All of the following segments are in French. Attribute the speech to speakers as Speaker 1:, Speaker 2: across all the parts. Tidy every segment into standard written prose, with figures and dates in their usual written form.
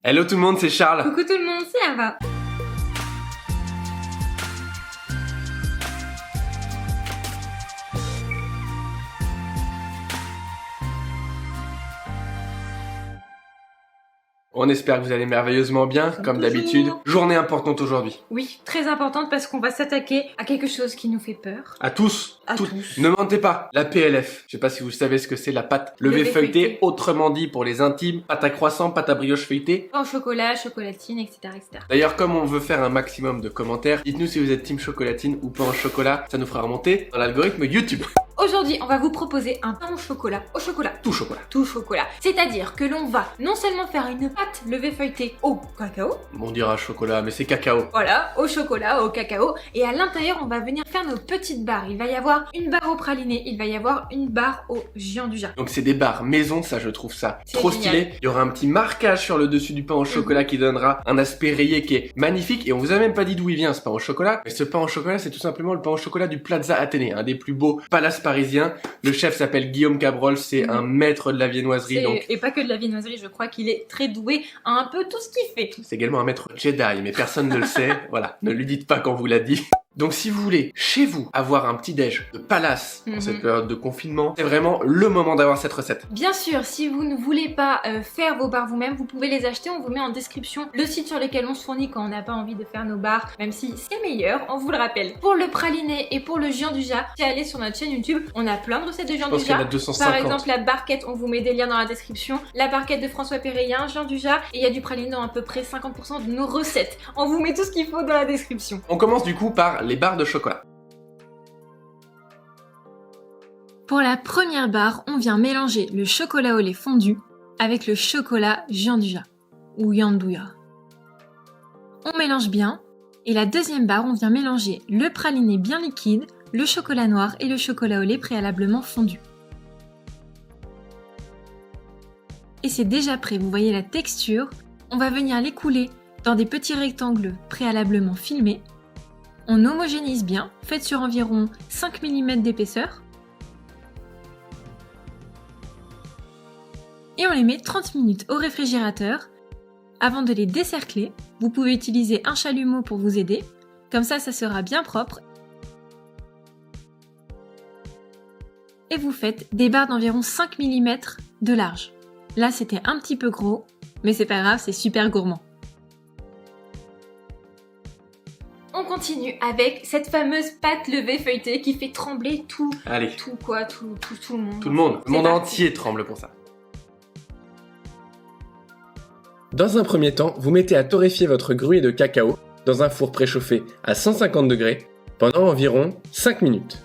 Speaker 1: Hello tout le monde, c'est Charles.
Speaker 2: Coucou tout le monde, c'est Ava.
Speaker 1: On espère que vous allez merveilleusement bien, comme d'habitude. Journée importante aujourd'hui.
Speaker 2: Oui, très importante parce qu'on va s'attaquer à quelque chose qui nous fait peur.
Speaker 1: À tous.
Speaker 2: À tous.
Speaker 1: Ne mentez pas, la PLF. Je sais pas si vous savez ce que c'est, la pâte levée feuilletée, autrement dit pour les intimes, pâte à croissant, pâte à brioche feuilletée.
Speaker 2: Pain au chocolat, chocolatine, etc., etc.
Speaker 1: D'ailleurs, comme on veut faire un maximum de commentaires, dites-nous si vous êtes team chocolatine ou pain au chocolat, ça nous fera remonter dans l'algorithme YouTube.
Speaker 2: Aujourd'hui, on va vous proposer un pain au chocolat.
Speaker 1: Tout chocolat.
Speaker 2: Tout chocolat. C'est-à-dire que l'on va non seulement faire une pâte levée feuilletée au cacao.
Speaker 1: On dira chocolat, mais c'est cacao.
Speaker 2: Voilà, au chocolat, au cacao. Et à l'intérieur, on va venir faire nos petites barres. Il va y avoir une barre au praliné, il va y avoir une barre au géant du jardin.
Speaker 1: Donc c'est des barres maison, ça je trouve ça
Speaker 2: C'est
Speaker 1: trop
Speaker 2: génial.
Speaker 1: stylé. Il y aura un petit marquage sur le dessus du pain au chocolat qui donnera un aspect rayé qui est magnifique. Et on vous a même pas dit d'où il vient ce pain au chocolat. Mais ce pain au chocolat, c'est tout simplement le pain au chocolat du Plaza Athénée, un des plus beaux palaces parisiens. Le chef s'appelle Guillaume Cabrol, c'est un maître de la viennoiserie. Donc
Speaker 2: Et pas que de la viennoiserie, je crois qu'il est très doué à un peu tout ce qu'il fait.
Speaker 1: c'est également un maître Jedi, mais personne ne le sait. Voilà, ne lui dites pas qu'on vous l'a dit. Donc si vous voulez, chez vous, avoir un petit déj de palace en cette période de confinement, c'est vraiment le moment d'avoir cette recette.
Speaker 2: Bien sûr, si vous ne voulez pas faire vos barres vous-même, vous pouvez les acheter, on vous met en description le site sur lequel on se fournit quand on n'a pas envie de faire nos barres, même si c'est meilleur, on vous le rappelle. Pour le praliné et pour le géant du jardin, allez sur notre chaîne YouTube, on a plein de recettes de géant
Speaker 1: Je pense
Speaker 2: du
Speaker 1: qu'il y en a
Speaker 2: jardin.
Speaker 1: 250.
Speaker 2: Par exemple, la barquette, on vous met des liens dans la description, la barquette de François Péréien, géant du jardin, et il y a du praliné dans à peu près 50% de nos recettes. On vous met tout ce qu'il faut dans la description.
Speaker 1: On commence du coup par les barres de chocolat.
Speaker 2: Pour la première barre, on vient mélanger le chocolat au lait fondu avec le chocolat Gianduja ou Yandouya. On mélange bien et la deuxième barre, on vient mélanger le praliné bien liquide, le chocolat noir et le chocolat au lait préalablement fondu. Et c'est déjà prêt, vous voyez la texture. On va venir les couler dans des petits rectangles préalablement filmés. On homogénise bien, faites sur environ 5 mm d'épaisseur. Et on les met 30 minutes au réfrigérateur. Avant de les décercler, vous pouvez utiliser un chalumeau pour vous aider. Comme ça sera bien propre. Et vous faites des barres d'environ 5 mm de large. Là, c'était un petit peu gros, mais c'est pas grave, c'est super gourmand. On continue avec cette fameuse pâte levée feuilletée qui fait trembler tout le monde.
Speaker 1: Tout le monde. Le monde entier tremble pour ça. Dans un premier temps, vous mettez à torréfier votre gruyer de cacao dans un four préchauffé à 150 degrés pendant environ 5 minutes.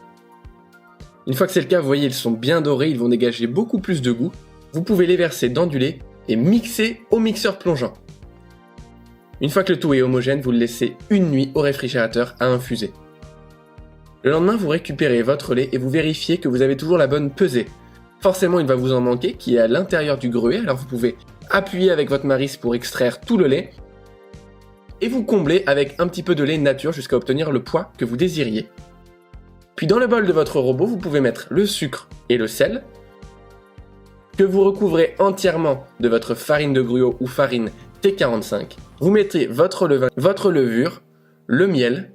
Speaker 1: Une fois que c'est le cas, vous voyez, ils sont bien dorés, ils vont dégager beaucoup plus de goût. Vous pouvez les verser dans du lait et mixer au mixeur plongeant. Une fois que le tout est homogène, vous le laissez une nuit au réfrigérateur à infuser. Le lendemain, vous récupérez votre lait et vous vérifiez que vous avez toujours la bonne pesée. Forcément, il va vous en manquer, qui est à l'intérieur du gruyer, alors vous pouvez appuyer avec votre maryse pour extraire tout le lait et vous comblez avec un petit peu de lait nature jusqu'à obtenir le poids que vous désiriez. Puis dans le bol de votre robot, vous pouvez mettre le sucre et le sel que vous recouvrez entièrement de votre farine de gruau ou farine T45. Vous mettez votre levain, votre levure, le miel,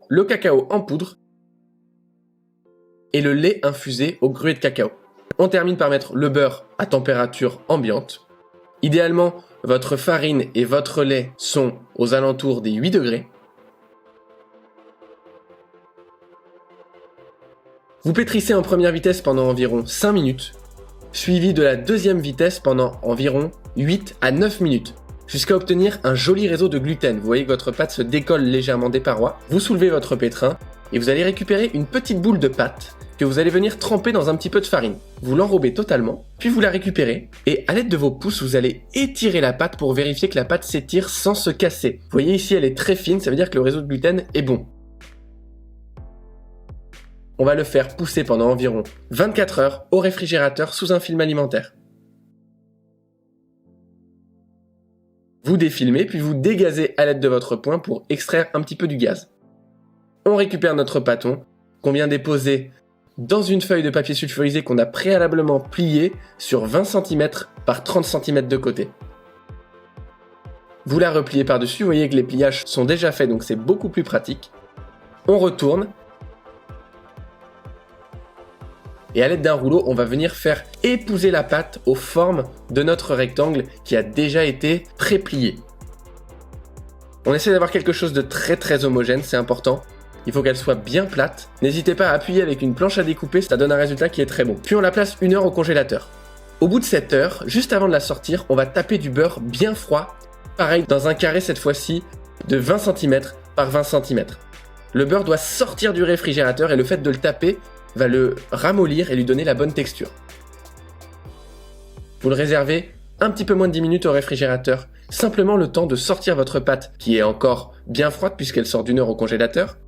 Speaker 1: le cacao en poudre et le lait infusé au gruyer de cacao. On termine par mettre le beurre à température ambiante. Idéalement, votre farine et votre lait sont aux alentours des 8 degrés. Vous pétrissez en première vitesse pendant environ 5 minutes, suivi de la deuxième vitesse pendant environ 8 à 9 minutes, jusqu'à obtenir un joli réseau de gluten. Vous voyez que votre pâte se décolle légèrement des parois. Vous soulevez votre pétrin et vous allez récupérer une petite boule de pâte que vous allez venir tremper dans un petit peu de farine. Vous l'enrobez totalement, puis vous la récupérez, et à l'aide de vos pouces, vous allez étirer la pâte pour vérifier que la pâte s'étire sans se casser. Vous voyez ici, elle est très fine, ça veut dire que le réseau de gluten est bon. On va le faire pousser pendant environ 24 heures au réfrigérateur sous un film alimentaire. Vous défilmez, puis vous dégazez à l'aide de votre poing pour extraire un petit peu du gaz. On récupère notre pâton, qu'on vient déposer dans une feuille de papier sulfurisé qu'on a préalablement pliée sur 20 cm par 30 cm de côté. Vous la repliez par-dessus, vous voyez que les pliages sont déjà faits, donc c'est beaucoup plus pratique. On retourne. Et à l'aide d'un rouleau, on va venir faire épouser la pâte aux formes de notre rectangle qui a déjà été pré-plié. On essaie d'avoir quelque chose de très homogène, c'est important. Il faut qu'elle soit bien plate. N'hésitez pas à appuyer avec une planche à découper, ça donne un résultat qui est très bon. Puis on la place 1 heure au congélateur. Au bout de cette heure, juste avant de la sortir, on va taper du beurre bien froid, pareil dans un carré cette fois-ci de 20 cm par 20 cm. Le beurre doit sortir du réfrigérateur et le fait de le taper va le ramollir et lui donner la bonne texture. Vous le réservez un petit peu moins de 10 minutes au réfrigérateur, simplement le temps de sortir votre pâte qui est encore bien froide puisqu'elle sort d'1 heure au congélateur.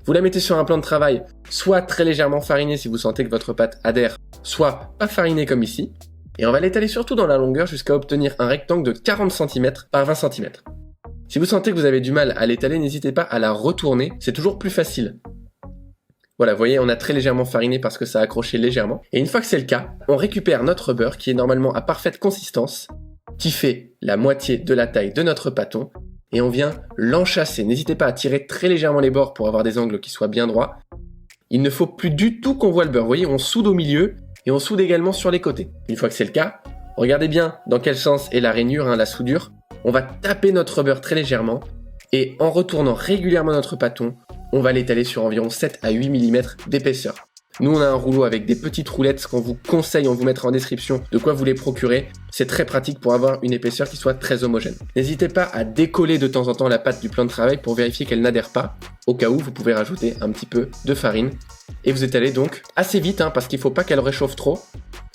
Speaker 1: Vous la mettez sur un plan de travail, soit très légèrement fariné si vous sentez que votre pâte adhère, soit pas fariné comme ici. Et on va l'étaler surtout dans la longueur jusqu'à obtenir un rectangle de 40 cm par 20 cm. Si vous sentez que vous avez du mal à l'étaler, n'hésitez pas à la retourner, c'est toujours plus facile. Voilà, vous voyez, on a très légèrement fariné parce que ça a accroché légèrement. Et une fois que c'est le cas, on récupère notre beurre qui est normalement à parfaite consistance, qui fait la moitié de la taille de notre pâton, et on vient l'enchasser. N'hésitez pas à tirer très légèrement les bords pour avoir des angles qui soient bien droits. Il ne faut plus du tout qu'on voit le beurre. Vous voyez, on soude au milieu et on soude également sur les côtés. Une fois que c'est le cas, regardez bien dans quel sens est la rainure, la soudure. On va taper notre beurre très légèrement et en retournant régulièrement notre pâton, on va l'étaler sur environ 7 à 8 mm d'épaisseur. Nous, on a un rouleau avec des petites roulettes, ce qu'on vous conseille, on vous mettra en description de quoi vous les procurer. C'est très pratique pour avoir une épaisseur qui soit très homogène. N'hésitez pas à décoller de temps en temps la pâte du plan de travail pour vérifier qu'elle n'adhère pas. Au cas où, vous pouvez rajouter un petit peu de farine. Et vous étalez donc assez vite, parce qu'il ne faut pas qu'elle réchauffe trop,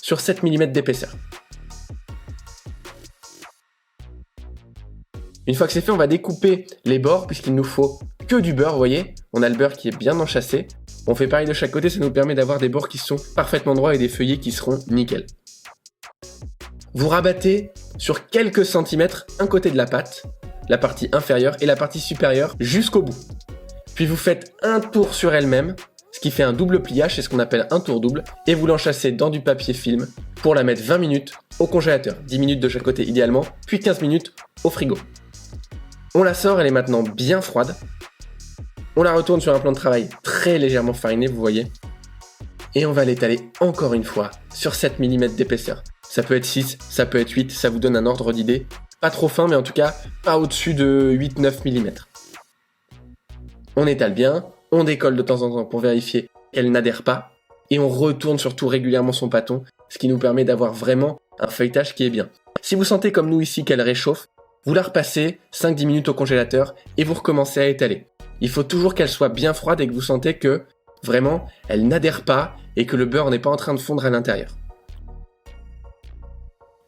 Speaker 1: sur 7 mm d'épaisseur. Une fois que c'est fait, on va découper les bords puisqu'il nous faut que du beurre, vous voyez. On a le beurre qui est bien enchâssé. On fait pareil de chaque côté, ça nous permet d'avoir des bords qui sont parfaitement droits et des feuillets qui seront nickel. Vous rabattez sur quelques centimètres un côté de la pâte, la partie inférieure et la partie supérieure jusqu'au bout. Puis vous faites un tour sur elle-même, ce qui fait un double pliage, c'est ce qu'on appelle un tour double, et vous l'enchâssez dans du papier film pour la mettre 20 minutes au congélateur, 10 minutes de chaque côté idéalement, puis 15 minutes au frigo. On la sort, elle est maintenant bien froide. On la retourne sur un plan de travail très légèrement fariné, vous voyez. Et on va l'étaler encore une fois sur 7 mm d'épaisseur. Ça peut être 6, ça peut être 8, ça vous donne un ordre d'idée. Pas trop fin, mais en tout cas, pas au-dessus de 8-9 mm. On étale bien, on décolle de temps en temps pour vérifier qu'elle n'adhère pas. Et on retourne surtout régulièrement son pâton, ce qui nous permet d'avoir vraiment un feuilletage qui est bien. Si vous sentez comme nous ici qu'elle réchauffe, vous la repassez 5-10 minutes au congélateur et vous recommencez à étaler. Il faut toujours qu'elle soit bien froide et que vous sentez que, vraiment, elle n'adhère pas et que le beurre n'est pas en train de fondre à l'intérieur.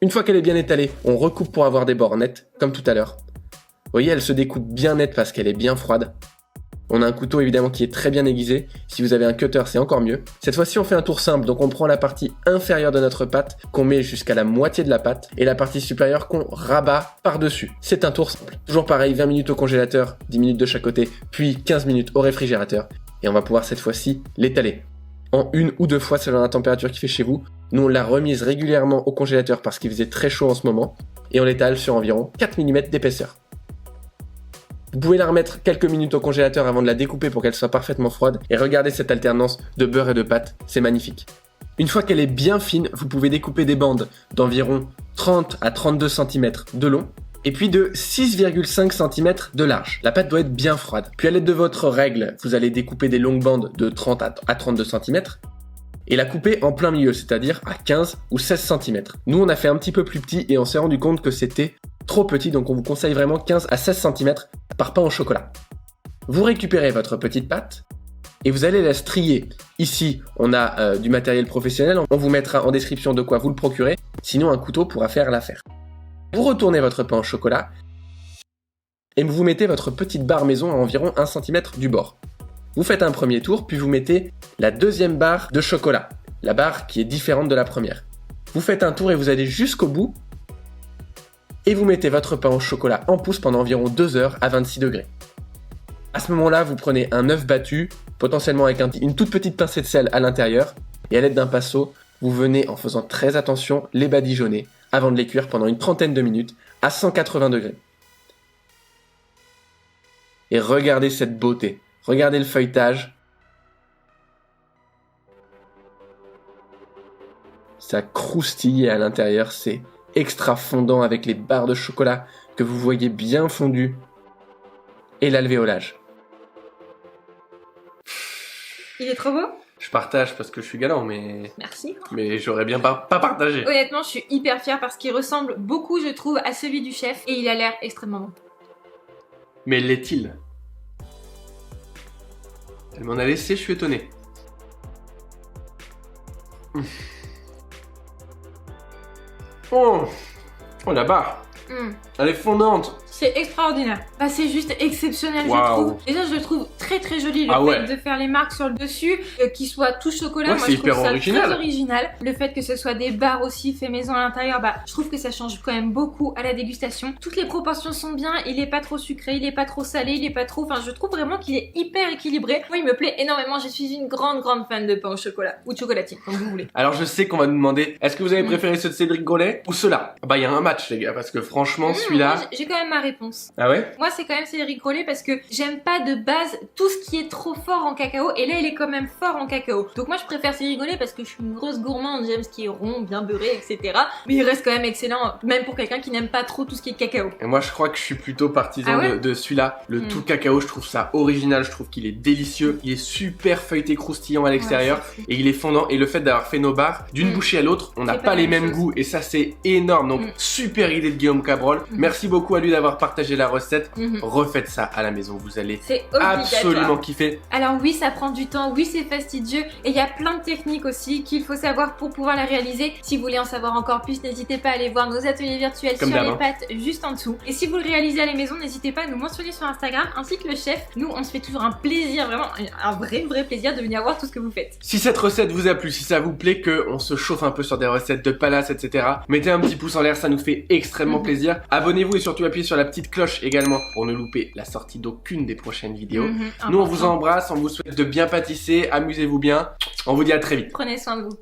Speaker 1: Une fois qu'elle est bien étalée, on recoupe pour avoir des bords nets, comme tout à l'heure. Vous voyez, elle se découpe bien nette parce qu'elle est bien froide. On a un couteau évidemment qui est très bien aiguisé. Si vous avez un cutter, c'est encore mieux. Cette fois-ci, on fait un tour simple. Donc on prend la partie inférieure de notre pâte qu'on met jusqu'à la moitié de la pâte et la partie supérieure qu'on rabat par-dessus. C'est un tour simple. Toujours pareil, 20 minutes au congélateur, 10 minutes de chaque côté, puis 15 minutes au réfrigérateur. Et on va pouvoir cette fois-ci l'étaler. En 1 ou 2 fois selon la température qu'il fait chez vous. Nous, on l'a remise régulièrement au congélateur parce qu'il faisait très chaud en ce moment. Et on l'étale sur environ 4 mm d'épaisseur. Vous pouvez la remettre quelques minutes au congélateur avant de la découper pour qu'elle soit parfaitement froide. Et regardez cette alternance de beurre et de pâte, c'est magnifique. Une fois qu'elle est bien fine, vous pouvez découper des bandes d'environ 30 à 32 cm de long et puis de 6,5 cm de large. La pâte doit être bien froide. Puis à l'aide de votre règle, vous allez découper des longues bandes de 30 à 32 cm et la couper en plein milieu, c'est-à-dire à 15 ou 16 cm. Nous, on a fait un petit peu plus petit et on s'est rendu compte que c'était trop petit, donc on vous conseille vraiment 15 à 16 cm par pain au chocolat. Vous récupérez votre petite pâte et vous allez la strier. Ici, on a du matériel professionnel, on vous mettra en description de quoi vous le procurez, sinon un couteau pourra faire l'affaire. Vous retournez votre pain au chocolat et vous mettez votre petite barre maison à environ 1 cm du bord. Vous faites un premier tour, puis vous mettez la deuxième barre de chocolat, la barre qui est différente de la première. Vous faites un tour et vous allez jusqu'au bout et vous mettez votre pain au chocolat en pousse pendant environ 2 heures à 26 degrés. À ce moment-là, vous prenez un œuf battu, potentiellement avec une toute petite pincée de sel à l'intérieur, et à l'aide d'un pinceau, vous venez, en faisant très attention, les badigeonner avant de les cuire pendant une trentaine de minutes à 180 degrés. Et regardez cette beauté. Regardez le feuilletage. Ça croustille à l'intérieur, c'est extra fondant avec les barres de chocolat que vous voyez bien fondues. Et l'alvéolage.
Speaker 2: Il est trop beau?
Speaker 1: Je partage parce que je suis galant,
Speaker 2: Merci.
Speaker 1: mais j'aurais bien pas partagé.
Speaker 2: Honnêtement, je suis hyper fière parce qu'il ressemble beaucoup, je trouve, à celui du chef et il a l'air extrêmement bon.
Speaker 1: Mais l'est-il? Elle m'en a laissé, je suis étonné. Oh, la barre, elle est fondante.
Speaker 2: C'est extraordinaire. Bah, c'est juste exceptionnel,
Speaker 1: Wow.
Speaker 2: je trouve. Déjà, je le trouve très très joli. Le fait de faire les marques sur le dessus, qu'il soit tout chocolat,
Speaker 1: Ouais,
Speaker 2: moi
Speaker 1: c'est
Speaker 2: je trouve
Speaker 1: hyper
Speaker 2: ça
Speaker 1: original.
Speaker 2: très original. Le fait que ce soit des barres aussi fait maison à l'intérieur, bah, je trouve que ça change quand même beaucoup à la dégustation. Toutes les proportions sont bien. Il est pas trop sucré, il est pas trop salé, il est pas trop. Enfin, je trouve vraiment qu'il est hyper équilibré. Moi, il me plaît énormément. Je suis une grande fan de pain au chocolat ou de chocolatine, comme vous voulez.
Speaker 1: Alors je sais qu'on va nous demander, est-ce que vous avez préféré ceux de Cédric Grolet ou ceux-là? Bah il y a un match les gars, parce que franchement celui-là...
Speaker 2: Moi, j'ai quand même ma réponse.
Speaker 1: Ah ouais?
Speaker 2: Moi, c'est quand même Cédric Grolet parce que j'aime pas de base tout ce qui est trop fort en cacao. Et là, il est quand même fort en cacao. Donc moi, je préfère Cédric Grolet parce que je suis une grosse gourmande. J'aime ce qui est rond, bien beurré, etc. Mais il reste quand même excellent, même pour quelqu'un qui n'aime pas trop tout ce qui est cacao.
Speaker 1: Et moi je crois que je suis plutôt partisan de celui-là. Le tout cacao, je trouve ça original, je trouve qu'il est délicieux. Il est super feuilleté croustillant à l'extérieur.
Speaker 2: Ouais,
Speaker 1: et il est fondant. Et le fait d'avoir fait nos barres d'une bouchée à l'autre, on n'a pas les mêmes goûts. Et ça c'est énorme. Donc super idée de Guillaume Cabrol. Merci beaucoup à lui d'avoir partagé la recette. Refaites ça à la maison, vous allez absolument kiffer.
Speaker 2: Alors oui, ça prend du temps, oui c'est fastidieux et il y a plein de techniques aussi qu'il faut savoir pour pouvoir la réaliser. Si vous voulez en savoir encore plus, n'hésitez pas à aller voir nos ateliers virtuels sur les pâtes juste en dessous. Et si vous le réalisez à la maison, n'hésitez pas à nous mentionner sur Instagram ainsi que le chef. Nous, on se fait toujours un plaisir, vraiment un vrai plaisir de venir voir tout ce que vous faites.
Speaker 1: Si cette recette vous a plu, si ça vous plaît qu'on se chauffe un peu sur des recettes de palace, etc., mettez un petit pouce en l'air, ça nous fait extrêmement plaisir. Abonnez-vous et surtout appuyez sur la petite cloche également pour ne louper la sortie d'aucune des prochaines vidéos. Nous on vous embrasse, on vous souhaite de bien pâtisser, amusez-vous bien, on vous dit à très vite.
Speaker 2: Prenez soin de vous.